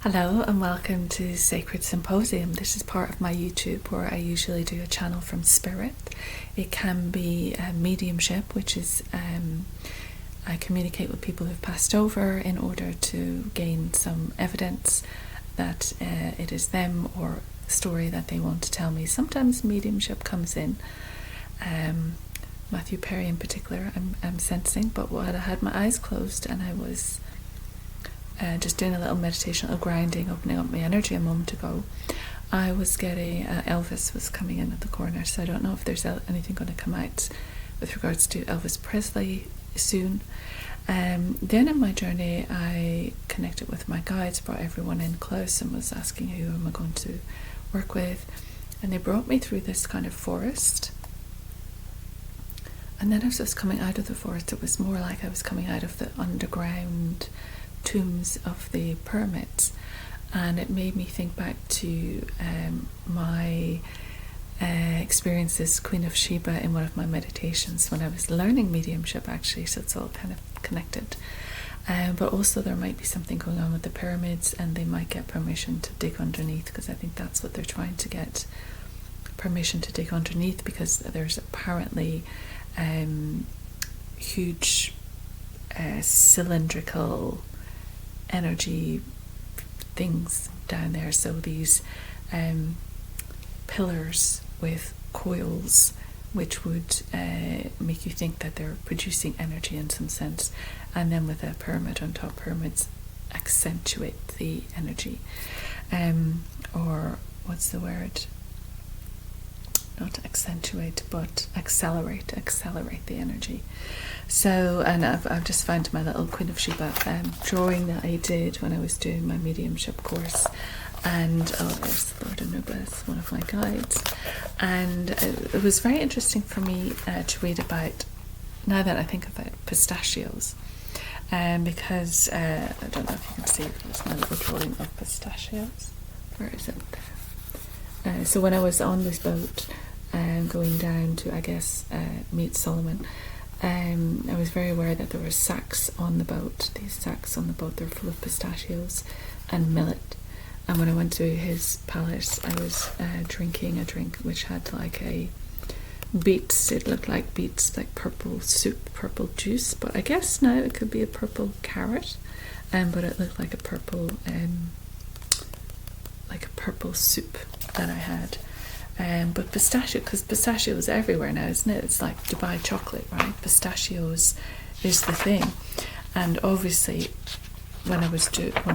Hello and welcome to Sacred Symposium. This is part of my YouTube where I usually do a channel from spirit. It can be a mediumship, which is I communicate with people who've passed over in order to gain some evidence that it is them or a story that they want to tell me. Sometimes mediumship comes in. Matthew Perry in particular I'm sensing, but while I had my eyes closed and I was just doing a little meditation, a grounding, opening up my energy a moment ago, I was getting Elvis was coming in at the corner, so I don't know if there's anything going to come out with regards to Elvis Presley soon. Then in my journey I connected with my guides, brought everyone in close and was asking who am I going to work with, and they brought me through this kind of forest. And then as I was coming out of the forest, it was more like I was coming out of the underground tombs of the pyramids, and it made me think back to my experiences Queen of Sheba in one of my meditations when I was learning mediumship, actually, so it's all kind of connected. But also there might be something going on with the pyramids, and they might get permission to dig underneath, because I think that's what they're trying to get permission to dig underneath, because there's apparently huge cylindrical energy things down there, so these pillars with coils which would make you think that they're producing energy in some sense, and then with a pyramid on top, pyramids accentuate the energy, or what's the word, not accentuate but accelerate the energy. So, and I've just found my little Queen of Sheba drawing that I did when I was doing my mediumship course, and there's Lord Anubis, one of my guides, and it was very interesting for me to read about, now that I think of it, pistachios, because I don't know if you can see, there's my little drawing of pistachios. Where is it? There. So when I was on this boat going down to, I guess, meet Solomon, I was very aware that there were sacks on the boat. These sacks on the boat, they're full of pistachios and millet. And when I went to his palace, I was drinking a drink which had like a beets. It looked like beets, like purple soup, purple juice. But I guess now it could be a purple carrot. But it looked like a purple soup that I had. But pistachio, because pistachio is everywhere now, isn't it? It's like Dubai chocolate, right? Pistachios is the thing. And obviously, when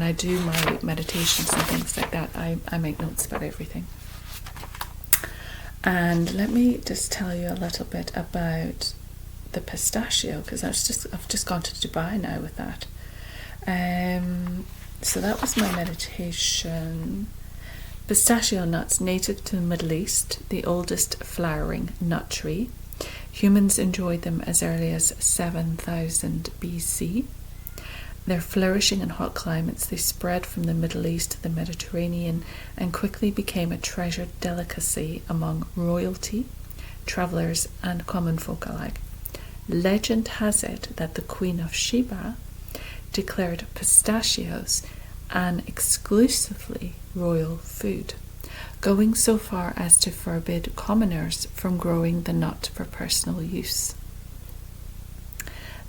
I do my meditations and things like that, I make notes about everything. And let me just tell you a little bit about the pistachio, because I've just gone to Dubai now with that. So that was my meditation. Pistachio nuts, native to the Middle East, the oldest flowering nut tree. Humans enjoyed them as early as 7000 BC. They're flourishing in hot climates. They spread from the Middle East to the Mediterranean and quickly became a treasured delicacy among royalty, travellers, and common folk alike. Legend has it that the Queen of Sheba declared pistachios an exclusively royal food, going so far as to forbid commoners from growing the nut for personal use.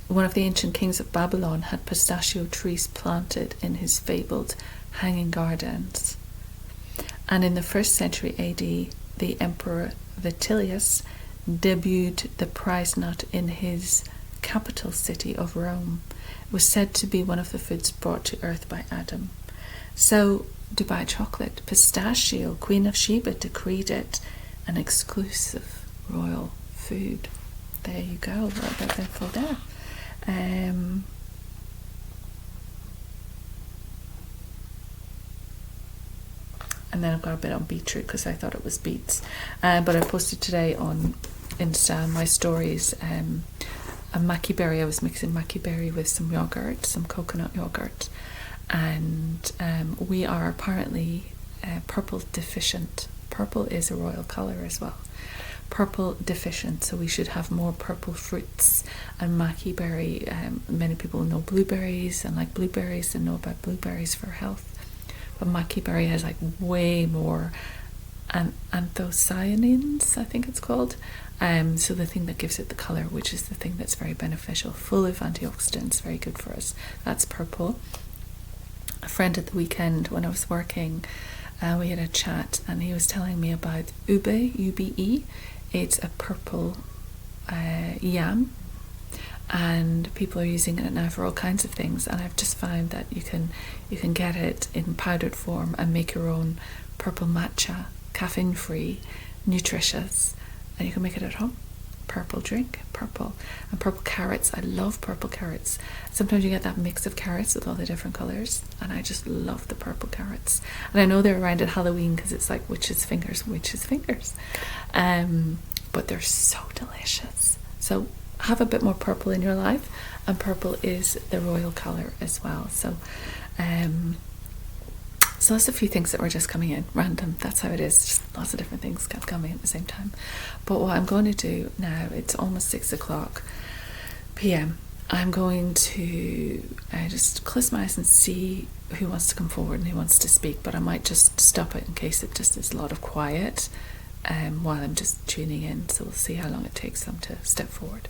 One of the ancient kings of Babylon had pistachio trees planted in his fabled hanging gardens. And in the 1st century AD, the Emperor Vitellius debuted the prize nut in his capital city of Rome. It was said to be one of the foods brought to earth by Adam. So, Dubai chocolate, pistachio, Queen of Sheba decreed it an exclusive royal food. There you go, a little bit of info there. And then I've got a bit on beetroot because I thought it was beets. But I posted today on Insta my stories. A maki berry. I was mixing maki berry with some yogurt, some coconut yogurt, and we are apparently purple deficient. Purple is a royal colour as well. Purple deficient, so we should have more purple fruits. And maki berry, many people know blueberries and like blueberries and know about blueberries for health. but maki berry has like way more anthocyanins, I think it's called. So the thing that gives it the colour, which is the thing that's very beneficial, full of antioxidants, very good for us. That's purple. A friend at the weekend when I was working, we had a chat, and he was telling me about ube, UBE. It's a purple yam, and people are using it now for all kinds of things, and I've just found that you can get it in powdered form and make your own purple matcha, caffeine free, nutritious, and you can make it at home. Purple drink, purple. And purple carrots, I love purple carrots. Sometimes you get that mix of carrots with all the different colours, and I just love the purple carrots. And I know they're around at Halloween because it's like witches' fingers. But they're so delicious. So have a bit more purple in your life, and purple is the royal colour as well. So so that's a few things that were just coming in random. That's how it is, just lots of different things kept coming at the same time. But what I'm going to do now, it's almost 6:00 p.m. I'm going to just close my eyes and see who wants to come forward and who wants to speak, but I might just stop it in case it just is a lot of quiet while I'm just tuning in. So we'll see how long it takes them to step forward.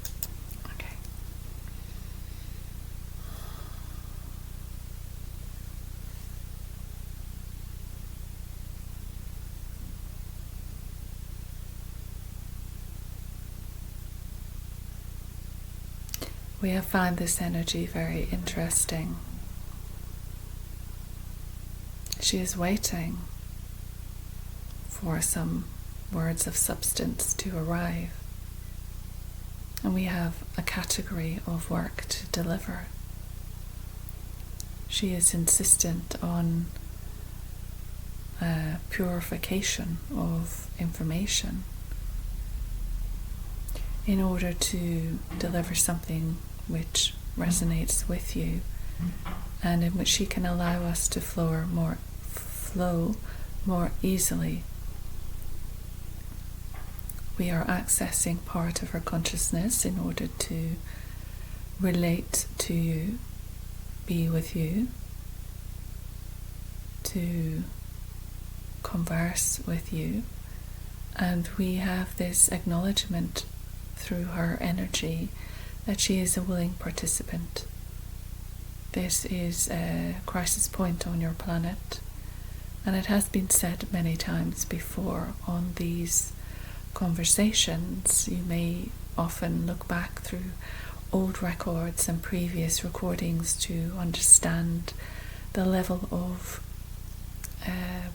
We have found this energy very interesting. She is waiting for some words of substance to arrive, and we have a category of work to deliver. She is insistent on purification of information in order to deliver something which resonates with you, and in which she can allow us to flow more easily. We are accessing part of her consciousness in order to relate to you, be with you, to converse with you, and we have this acknowledgement through her energy that she is a willing participant. This is a crisis point on your planet, and it has been said many times before on these conversations. You may often look back through old records and previous recordings to understand the level of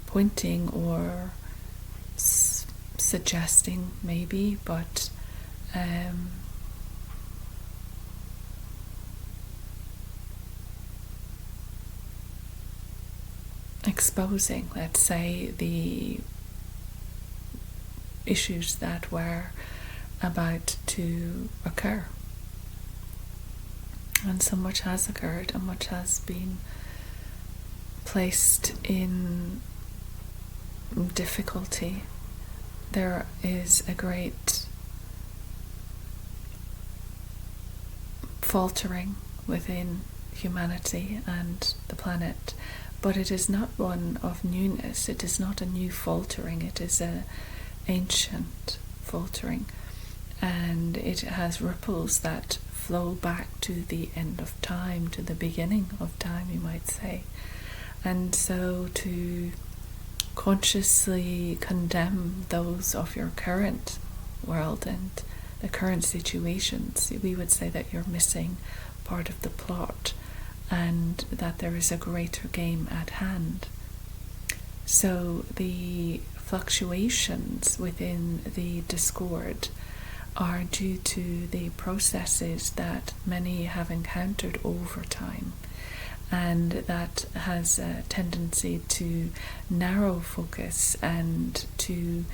pointing or suggesting maybe, but exposing, let's say, the issues that were about to occur. And so much has occurred, and much has been placed in difficulty. There is a great faltering within humanity and the planet, but it is not one of newness. It is not a new faltering. It is an ancient faltering, and it has ripples that flow back to the end of time, to the beginning of time, you might say. And so to consciously condemn those of your current world and the current situations, we would say that you're missing part of the plot, and that there is a greater game at hand. So the fluctuations within the discord are due to the processes that many have encountered over time, and that has a tendency to narrow focus and to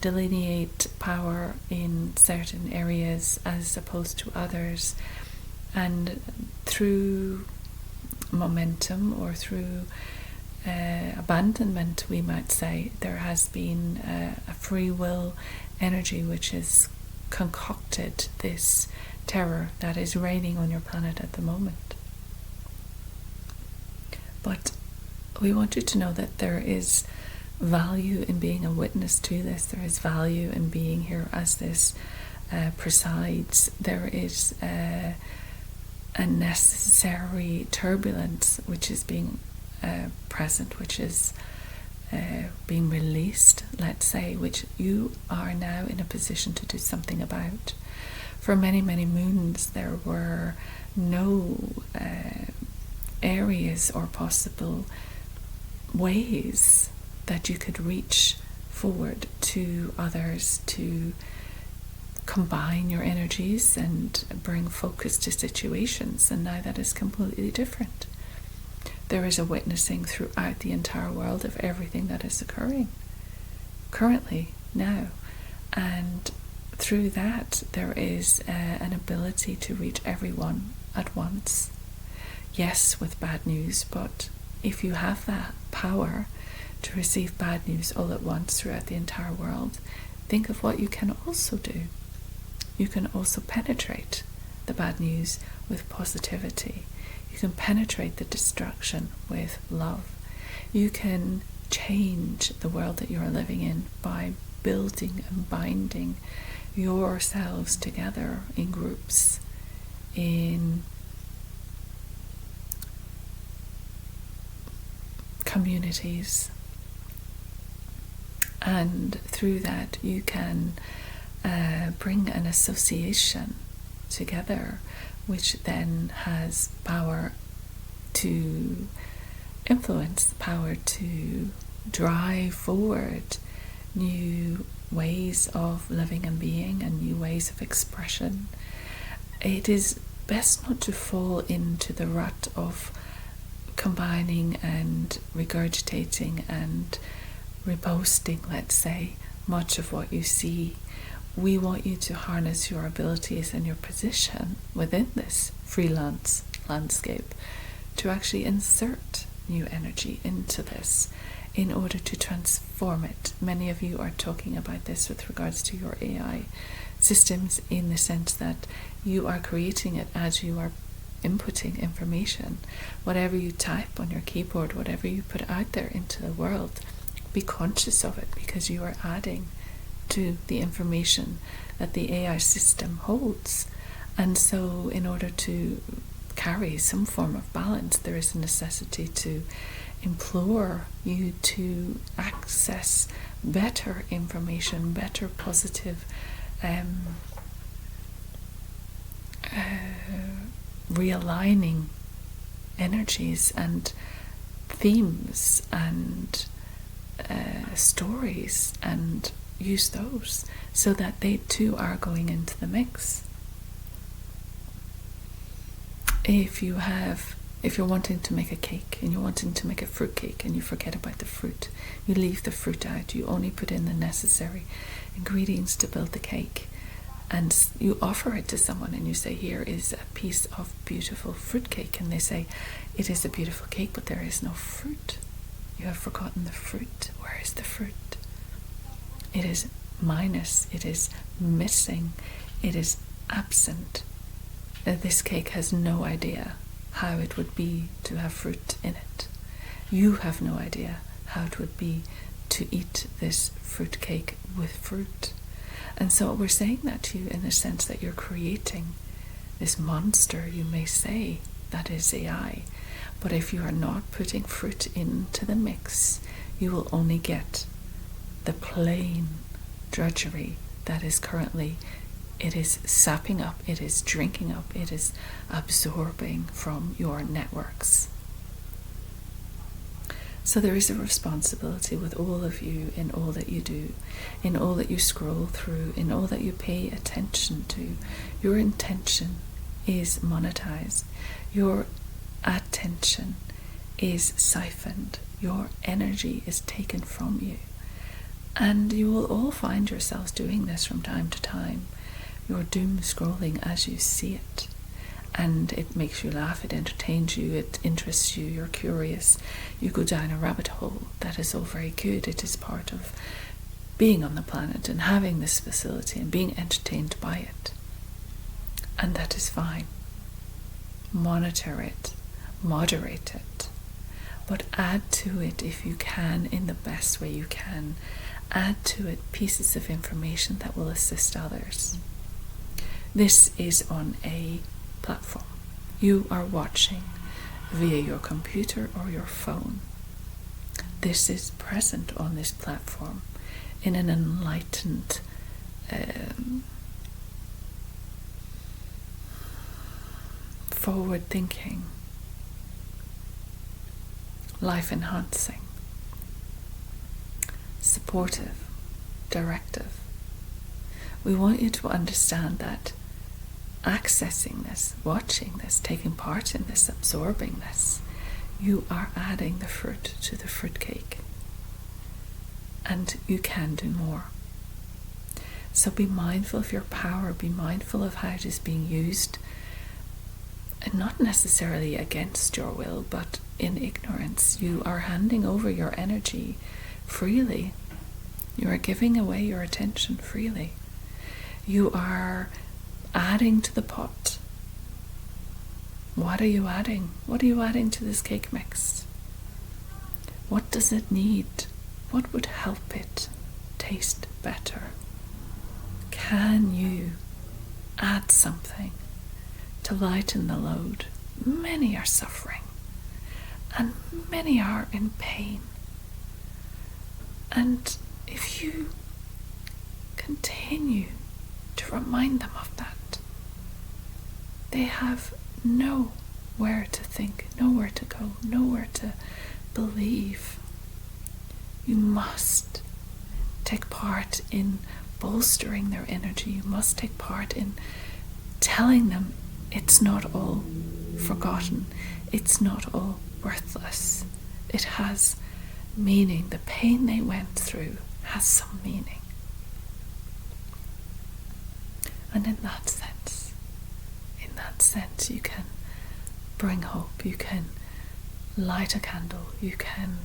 delineate power in certain areas as opposed to others. And through momentum, or through abandonment, we might say, there has been a free will energy which has concocted this terror that is reigning on your planet at the moment. But we want you to know that there is value in being a witness to this. There is value in being here as this presides. There is a necessary turbulence which is being present, which is being released, let's say, which you are now in a position to do something about. For many, many moons, there were no areas or possible ways that you could reach forward to others to combine your energies and bring focus to situations, and now that is completely different. There is a witnessing throughout the entire world of everything that is occurring currently now, and through that there is an ability to reach everyone at once. Yes, with bad news, but if you have that power to receive bad news all at once throughout the entire world, think of what you can also do. You can also penetrate the bad news with positivity. You can penetrate the destruction with love. You can change the world that you're living in by building and binding yourselves together in groups, in communities, and through that you can bring an association together which then has power to influence, power to drive forward new ways of living and being and new ways of expression. It is best not to fall into the rut of combining and regurgitating and reposting, let's say, much of what you see. We want you to harness your abilities and your position within this freelance landscape to actually insert new energy into this in order to transform it. Many of you are talking about this with regards to your AI systems, in the sense that you are creating it as you are inputting information. Whatever you type on your keyboard, whatever you put out there into the world, be conscious of it, because you are adding to the information that the AI system holds. And so in order to carry some form of balance, there is a necessity to implore you to access better information, better positive realigning energies and themes and stories, and use those so that they too are going into the mix. If you're wanting to make a cake and you're wanting to make a fruit cake and you forget about the fruit, you leave the fruit out, you only put in the necessary ingredients to build the cake, and you offer it to someone and you say, here is a piece of beautiful fruit cake, and they say, it is a beautiful cake, but there is no fruit. You have forgotten the fruit. Where is the fruit? It is minus, it is missing, it is absent. This cake has no idea how it would be to have fruit in it. You have no idea how it would be to eat this fruit cake with fruit. And so we're saying that to you in the sense that you're creating this monster, you may say, that is AI. But if you are not putting fruit into the mix, you will only get the plain drudgery that is currently, it is sapping up, it is drinking up, it is absorbing from your networks. So there is a responsibility with all of you in all that you do, in all that you scroll through, in all that you pay attention to. Your intention is monetized. Your attention is siphoned. Your energy is taken from you. And you will all find yourselves doing this from time to time. You're doom scrolling as you see it. And it makes you laugh, it entertains you, it interests you, you're curious. You go down a rabbit hole. That is all very good. It is part of being on the planet and having this facility and being entertained by it. And that is fine. Monitor it. Moderate it. but add to it, if you can, in the best way you can, add to it pieces of information that will assist others. This is on a platform. You are watching via your computer or your phone. This is present on this platform in an enlightened, forward-thinking, life-enhancing, supportive, directive. We want you to understand that accessing this, watching this, taking part in this, absorbing this, you are adding the fruit to the fruitcake. And you can do more. So be mindful of your power, be mindful of how it is being used, and not necessarily against your will, but in ignorance. You are handing over your energy freely. You are giving away your attention freely. You are adding to the pot. What are you adding? What are you adding to this cake mix? What does it need? What would help it taste better? Can you add something to lighten the load? Many are suffering, and many are in pain. And if you continue to remind them of that, they have nowhere to think, nowhere to go, nowhere to believe. You must take part in bolstering their energy. You must take part in telling them it's not all forgotten. It's not all worthless. It has meaning. The pain they went through has some meaning. And in that sense, you can bring hope. You can light a candle. You can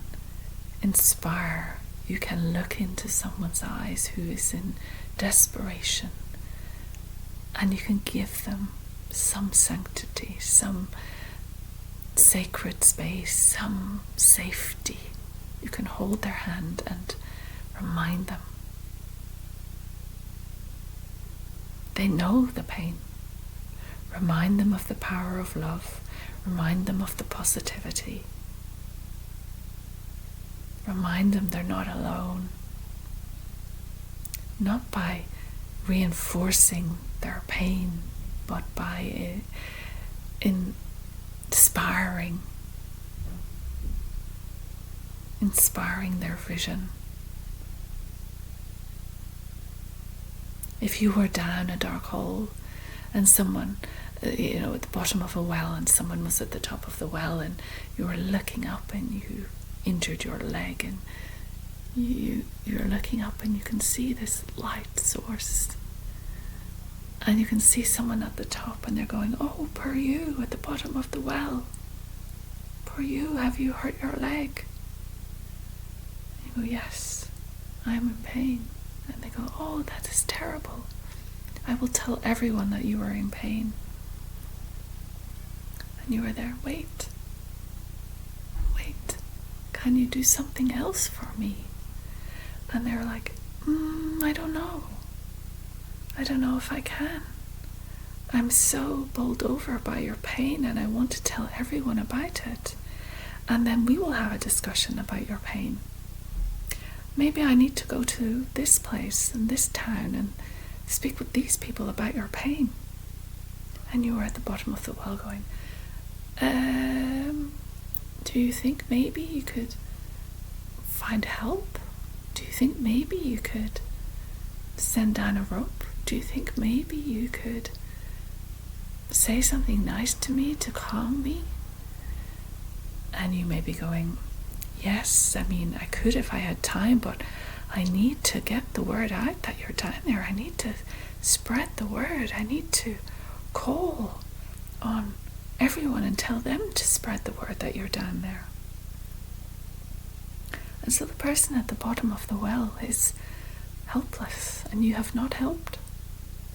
inspire. You can look into someone's eyes who is in desperation, and you can give them some sanctity, some sacred space, some safety. You can hold their hand and remind them. They know the pain. Remind them of the power of love. Remind them of the positivity. Remind them they're not alone. Not by reinforcing their pain, but by inspiring their vision. If you were down a dark hole and someone, at the bottom of a well, and someone was at the top of the well, and you were looking up and you injured your leg, and you're looking up and you can see this light source, and you can see someone at the top, and they're going, "Oh, poor you at the bottom of the well. Poor you, have you hurt your leg?" And you go, "Yes, I am in pain." And they go, "Oh, that is terrible. I will tell everyone that you are in pain." And you are there, wait, can you do something else for me? And they're like, I don't know if I can. I'm so bowled over by your pain, and I want to tell everyone about it. And then we will have a discussion about your pain. Maybe I need to go to this place and this town and speak with these people about your pain. And you are at the bottom of the well going, do you think maybe you could find help? Do you think maybe you could send down a rope? Do you think maybe you could say something nice to me to calm me? And you may be going, yes, I could if I had time, but I need to get the word out that you're down there. I need to spread the word. I need to call on everyone and tell them to spread the word that you're down there. And so the person at the bottom of the well is helpless, and you have not helped.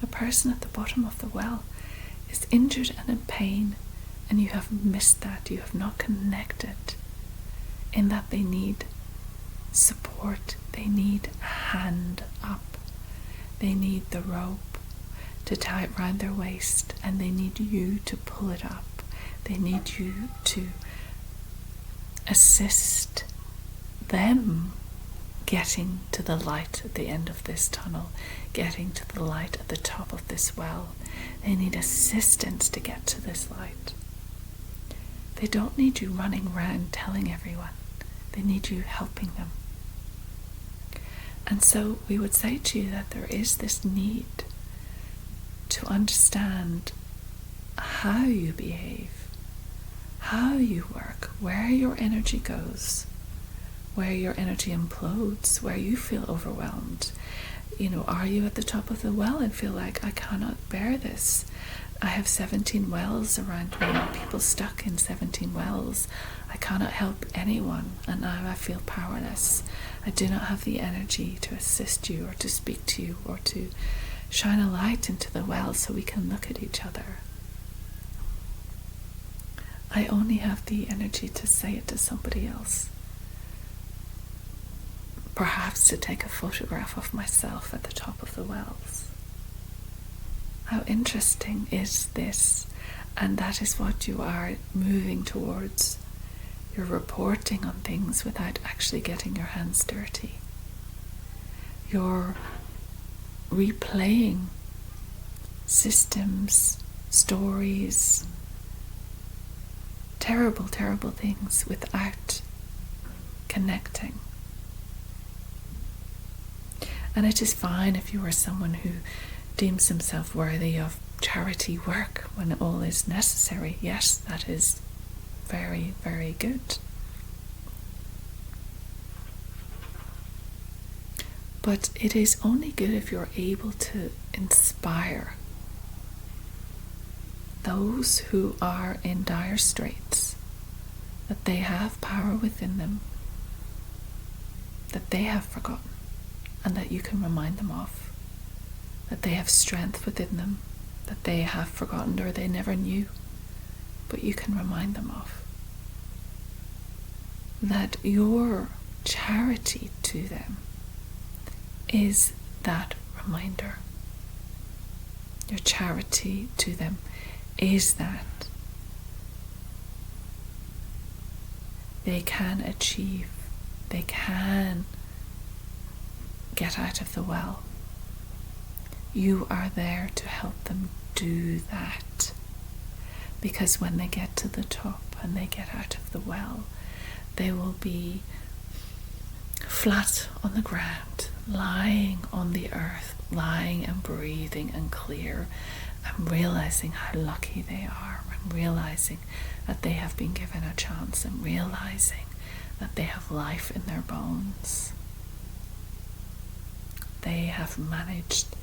The person at the bottom of the well is injured and in pain, and you have missed that. You have not connected. in that they need support. They need a hand up. They need the rope to tie it round their waist, and they need you to pull it up. They need you to assist them getting to the light at the end of this tunnel, getting to the light at the top of this well. They need assistance to get to this light. They don't need you running around telling everyone. They need you helping them. And so we would say to you that there is this need to understand how you behave, how you work, where your energy goes, where your energy implodes, where you feel overwhelmed. Are you at the top of the well and feel like, I cannot bear this? I have 17 wells around me, people stuck in 17 wells. I cannot help anyone, and now I feel powerless. I do not have the energy to assist you or to speak to you or to shine a light into the well so we can look at each other. I only have the energy to say it to somebody else. Perhaps to take a photograph of myself at the top of the wells. How interesting is this? And that is what you are moving towards. You're reporting on things without actually getting your hands dirty. You're replaying systems, stories, terrible, terrible things without connecting. And it is fine if you are someone who deems himself worthy of charity work when all is necessary. Yes, that is very, very good. But it is only good if you're able to inspire those who are in dire straits, that they have power within them, that they have forgotten, and that you can remind them of, that they have strength within them, that they have forgotten or they never knew, but you can remind them of. That your charity to them is that reminder. Your charity to them is that they can achieve, they can get out of the well. You are there to help them do that. Because when they get to the top and they get out of the well, they will be flat on the ground, lying on the earth, lying and breathing and clear, and realizing how lucky they are, and realizing that they have been given a chance, and realizing that they have life in their bones. They have managed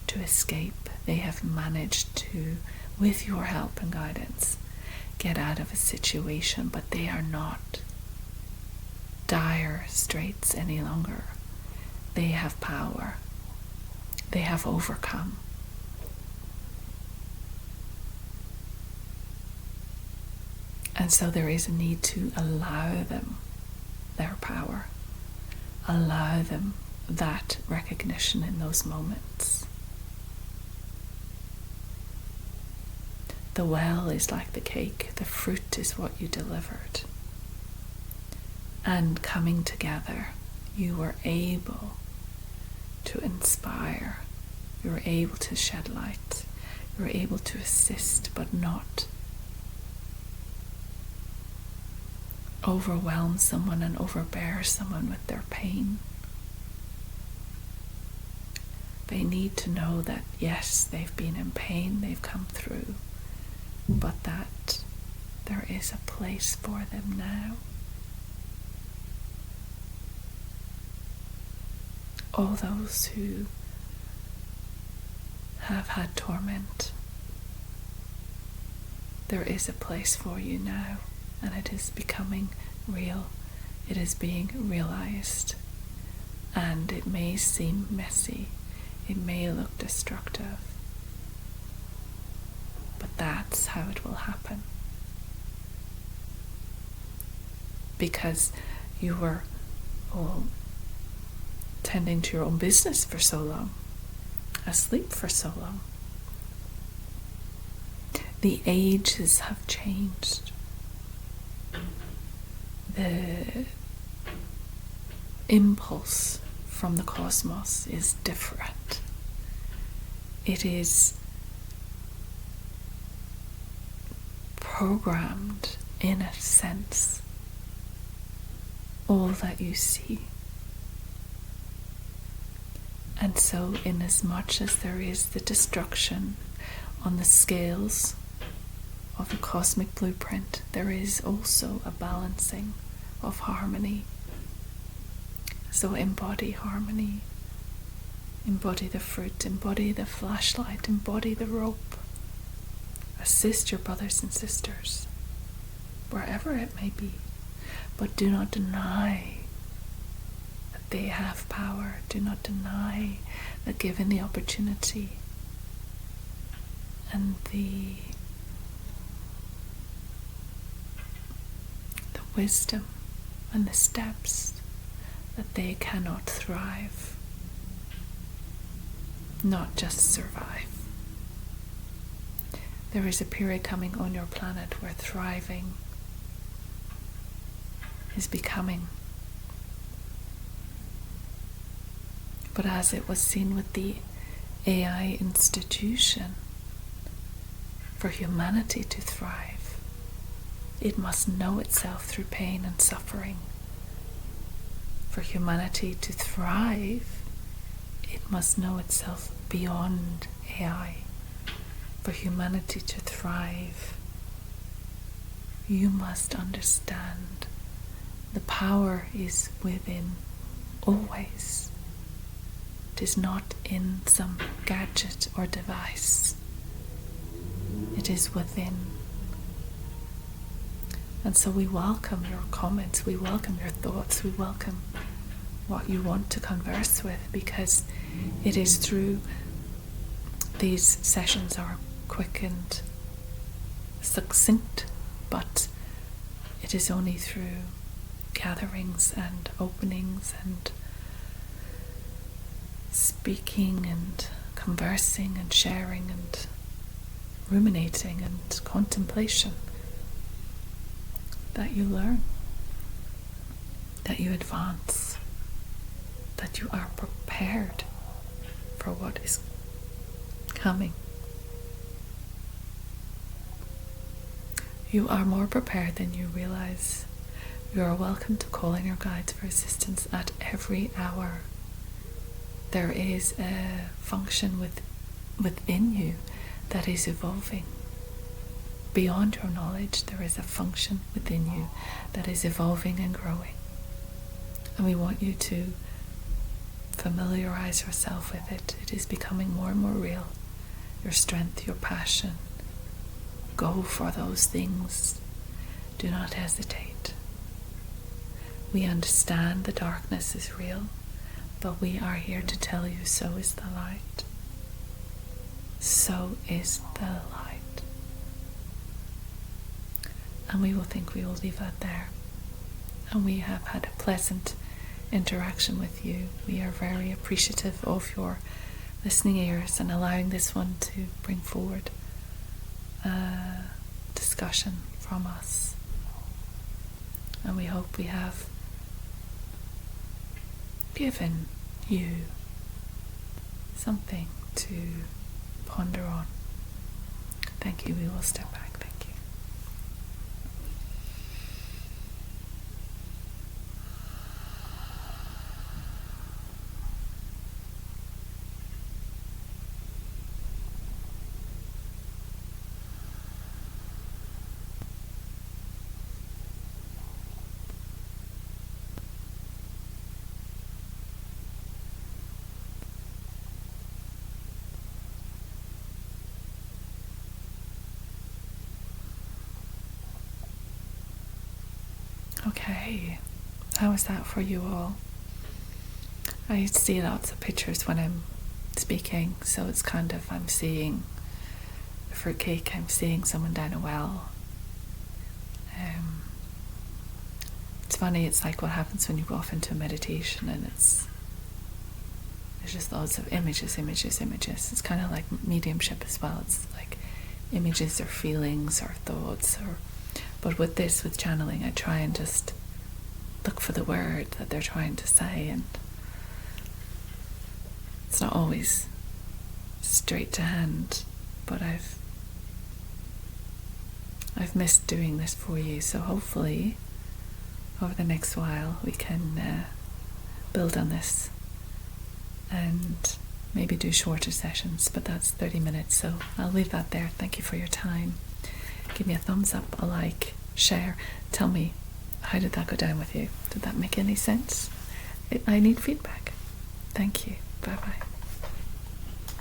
to escape. They have managed to, with your help and guidance, get out of a situation, but they are not dire straits any longer. They have power. They have overcome. And so there is a need to allow them their power, allow them that recognition in those moments. The well is like the cake, the fruit is what you delivered. And coming together, you were able to inspire, you were able to shed light, you were able to assist, but not overwhelm someone and overbear someone with their pain. They need to know that, yes, they've been in pain, they've come through, but that there is a place for them now. All those who have had torment, there is a place for you now, and it is becoming real. It is being realized, and it may seem messy, it may look destructive, but that's how it will happen. because you were tending to your own business for so long, asleep for so long. The ages have changed. The impulse from the cosmos is different. It is programmed, in a sense, all that you see. And so, in as much as there is the destruction on the scales of the cosmic blueprint, there is also a balancing of harmony. So embody harmony, embody the fruit, embody the flashlight, embody the rope. Assist your brothers and sisters, wherever it may be, but do not deny that they have power. Do not deny that given the opportunity and the wisdom and the steps, that they cannot thrive, not just survive. There is a period coming on your planet where thriving is becoming. But as it was seen with the AI institution, for humanity to thrive, it must know itself through pain and suffering. For humanity to thrive, it must know itself beyond AI. For humanity to thrive, you must understand the power is within always. It is not in some gadget or device. It is within. And so we welcome your comments, we welcome your thoughts, we welcome what you want to converse with, because it is through these sessions are quick and succinct, but it is only through gatherings and openings and speaking and conversing and sharing and ruminating and contemplation that you learn, that you advance, that you are prepared for what is coming. You are more prepared than you realize. You are welcome to call in your guides for assistance at every hour. There is a function within you that is evolving. Beyond your knowledge, there is a function within you that is evolving and growing. And we want you to familiarize yourself with it. It is becoming more and more real. Your strength, your passion. Go for those things. Do not hesitate. We understand the darkness is real, but we are here to tell you so is the light. So is the light. And we will leave it there. And we have had a pleasant interaction with you. We are very appreciative of your listening ears and allowing this one to bring forward a discussion from us. And we hope we have given you something to ponder on. Thank you. We will step back. Thank you. Okay, how is that for you all? I see lots of pictures when I'm speaking, so it's kind of, I'm seeing a fruitcake, I'm seeing someone down a well. It's funny, it's like what happens when you go off into meditation, and there's just loads of images. It's kind of like mediumship as well. It's like images or feelings or thoughts. But with channeling, I try and just look for the word that they're trying to say, and it's not always straight to hand, but I've missed doing this for you, so hopefully over the next while we can build on this and maybe do shorter sessions, but that's 30 minutes, so I'll leave that there. Thank you for your time. Give me a thumbs up, a like, share. Tell me, how did that go down with you? Did that make any sense? I need feedback. Thank you. Bye bye.